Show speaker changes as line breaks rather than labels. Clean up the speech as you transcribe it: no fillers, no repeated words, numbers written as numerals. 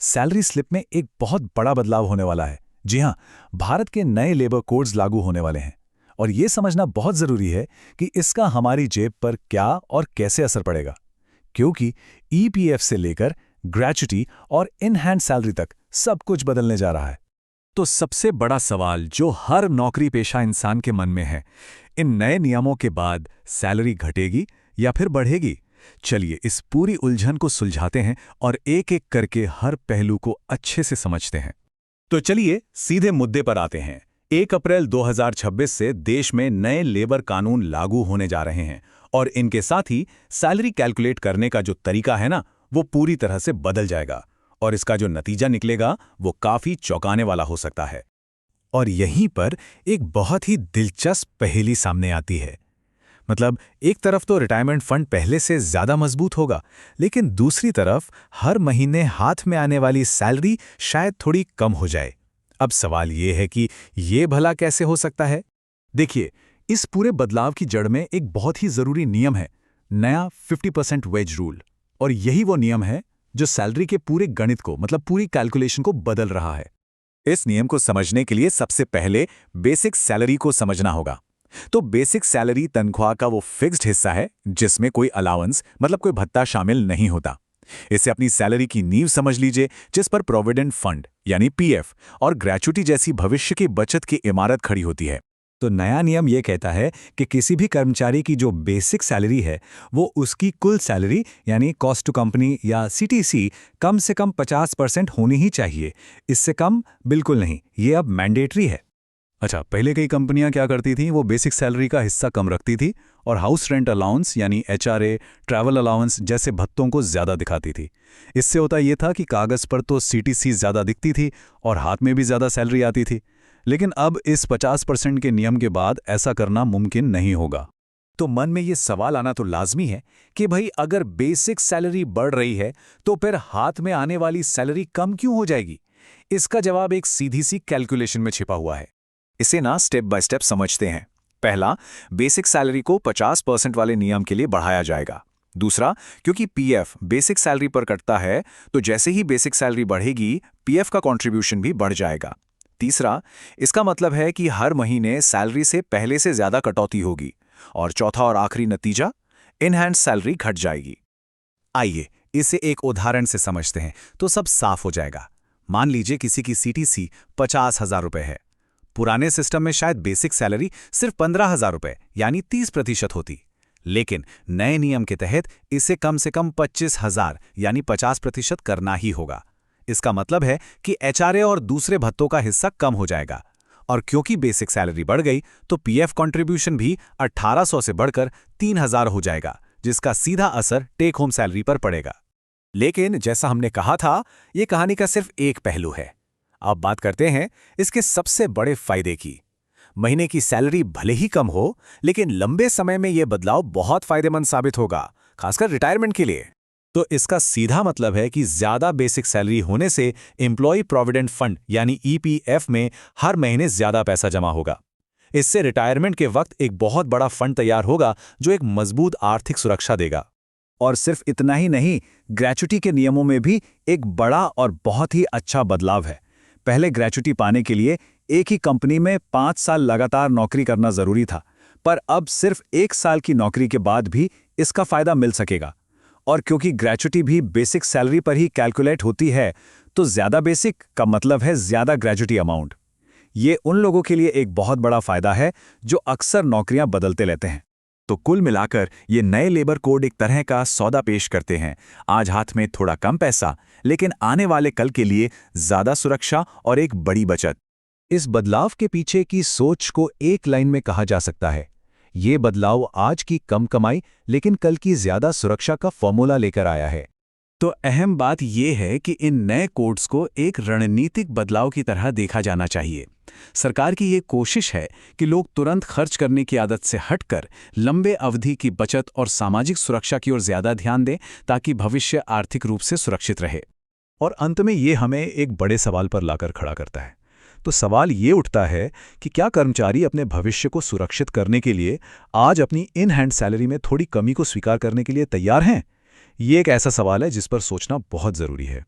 Salary slip में एक बहुत बड़ा बदलाव होने वाला है। जी हाँ, भारत के नए लेबर कोड्स लागू होने वाले हैं और ये समझना बहुत ज़रूरी है कि इसका हमारी जेब पर क्या और कैसे असर पड़ेगा, क्योंकि ईपीएफ से लेकर ग्रेच्युटी और इन हैंड सैलरी तक सब कुछ बदलने जा रहा है। तो सबसे बड़ा सवाल जो हर नौकरी पेशा इंसान के मन में है, इन नए नियमों के बाद सैलरी घटेगी या फिर बढ़ेगी? चलिए इस पूरी उलझन को सुलझाते हैं और एक एक करके हर पहलू को अच्छे से समझते हैं। तो चलिए सीधे मुद्दे पर आते हैं। 1 अप्रैल 2026 से देश में नए लेबर कानून लागू होने जा रहे हैं और इनके साथ ही सैलरी कैलकुलेट करने का जो तरीका है ना, वो पूरी तरह से बदल जाएगा और इसका जो नतीजा निकलेगा वो काफी चौंकाने वाला हो सकता है। और यहीं पर एक बहुत ही दिलचस्प पहेली सामने आती है। मतलब एक तरफ तो रिटायरमेंट फंड पहले से ज्यादा मजबूत होगा, लेकिन दूसरी तरफ हर महीने हाथ में आने वाली सैलरी शायद थोड़ी कम हो जाए। अब सवाल ये है कि ये भला कैसे हो सकता है? देखिए, इस पूरे बदलाव की जड़ में एक बहुत ही जरूरी नियम है, नया 50% वेज रूल। और यही वो नियम है जो सैलरी के पूरे गणित को, मतलब पूरी कैलकुलेशन को बदल रहा है। इस नियम को समझने के लिए सबसे पहले बेसिक सैलरी को समझना होगा। तो बेसिक सैलरी तनख्वाह का वो फिक्स्ड हिस्सा है जिसमें कोई अलाउंस, मतलब कोई भत्ता शामिल नहीं होता। इसे अपनी सैलरी की नींव समझ लीजिए, जिस पर प्रोविडेंट फंड यानी पीएफ और ग्रेच्युटी जैसी भविष्य की बचत की इमारत खड़ी होती है। तो नया नियम यह कहता है कि किसी भी कर्मचारी की जो बेसिक सैलरी है वो उसकी कुल सैलरी यानी कॉस्ट टू कंपनी या सीटीसी कम से कम 50% होनी ही चाहिए। इससे कम बिल्कुल नहीं। ये अब मैंडेटरी है। अच्छा, पहले कई कंपनियां क्या करती थीं, वो बेसिक सैलरी का हिस्सा कम रखती थी और हाउस रेंट अलाउंस यानी एचआरए, ट्रैवल अलाउंस जैसे भत्तों को ज़्यादा दिखाती थी। इससे होता ये था कि कागज़ पर तो सीटीसी ज़्यादा दिखती थी और हाथ में भी ज़्यादा सैलरी आती थी। लेकिन अब इस 50% के नियम के बाद ऐसा करना मुमकिन नहीं होगा। तो मन में ये सवाल आना तो लाजमी है कि भाई अगर बेसिक सैलरी बढ़ रही है तो फिर हाथ में आने वाली सैलरी कम क्यों हो जाएगी? इसका जवाब एक सीधी सी कैलकुलेशन में छिपा हुआ है। इसे ना स्टेप बाय स्टेप समझते हैं। पहला, बेसिक सैलरी को 50% वाले नियम के लिए बढ़ाया जाएगा। दूसरा, क्योंकि पीएफ बेसिक सैलरी पर कटता है तो जैसे ही बेसिक सैलरी बढ़ेगी पीएफ का कंट्रीब्यूशन भी बढ़ जाएगा। तीसरा, इसका मतलब है कि हर महीने सैलरी से पहले से ज्यादा कटौती होगी। और चौथा और आखिरी नतीजा, इन हैंड सैलरी घट जाएगी। आइए इसे एक उदाहरण से समझते हैं तो सब साफ हो जाएगा। मान लीजिए किसी की सीटीसी 50,000 रुपए है। पुराने सिस्टम में शायद बेसिक सैलरी सिर्फ 15,000 रुपए यानी 30% होती, लेकिन नए नियम के तहत इसे कम से कम 25,000 यानी 50% करना ही होगा। इसका मतलब है कि एचआरए और दूसरे भत्तों का हिस्सा कम हो जाएगा। और क्योंकि बेसिक सैलरी बढ़ गई तो पीएफ कंट्रीब्यूशन भी 1800 से बढ़कर 3,000 हो जाएगा, जिसका सीधा असर टेक होम सैलरी पर पड़ेगा। लेकिन जैसा हमने कहा था, यह कहानी का सिर्फ एक पहलू है। अब बात करते हैं इसके सबसे बड़े फायदे की। महीने की सैलरी भले ही कम हो, लेकिन लंबे समय में यह बदलाव बहुत फायदेमंद साबित होगा, खासकर रिटायरमेंट के लिए। तो इसका सीधा मतलब है कि ज्यादा बेसिक सैलरी होने से एम्प्लॉय प्रोविडेंट फंड यानी ईपीएफ में हर महीने ज्यादा पैसा जमा होगा। इससे रिटायरमेंट के वक्त एक बहुत बड़ा फंड तैयार होगा जो एक मजबूत आर्थिक सुरक्षा देगा। और सिर्फ इतना ही नहीं, ग्रेच्युटी के नियमों में भी एक बड़ा और बहुत ही अच्छा बदलाव है। पहले ग्रेच्युटी पाने के लिए एक ही कंपनी में 5 साल लगातार नौकरी करना जरूरी था, पर अब सिर्फ 1 साल की नौकरी के बाद भी इसका फायदा मिल सकेगा। और क्योंकि ग्रेच्युटी भी बेसिक सैलरी पर ही कैलकुलेट होती है, तो ज्यादा बेसिक का मतलब है ज्यादा ग्रेच्युटी अमाउंट। ये उन लोगों के लिए एक बहुत बड़ा फायदा है जो अक्सर नौकरियां बदलते रहते हैं। तो कुल मिलाकर ये नए लेबर कोड एक तरह का सौदा पेश करते हैं। आज हाथ में थोड़ा कम पैसा, लेकिन आने वाले कल के लिए ज्यादा सुरक्षा और एक बड़ी बचत। इस बदलाव के पीछे की सोच को एक लाइन में कहा जा सकता है, ये बदलाव आज की कम कमाई लेकिन कल की ज्यादा सुरक्षा का फॉर्मूला लेकर आया है। तो अहम बात यह है कि इन नए कोड्स को एक रणनीतिक बदलाव की तरह देखा जाना चाहिए। सरकार की ये कोशिश है कि लोग तुरंत खर्च करने की आदत से हटकर लंबे अवधि की बचत और सामाजिक सुरक्षा की ओर ज्यादा ध्यान दें, ताकि भविष्य आर्थिक रूप से सुरक्षित रहे। और अंत में ये हमें एक बड़े सवाल पर लाकर खड़ा करता है। तो सवाल ये उठता है कि क्या कर्मचारी अपने भविष्य को सुरक्षित करने के लिए आज अपनी इन हैंड सैलरी में थोड़ी कमी को स्वीकार करने के लिए तैयार हैं? ये एक ऐसा सवाल है जिस पर सोचना बहुत जरूरी है।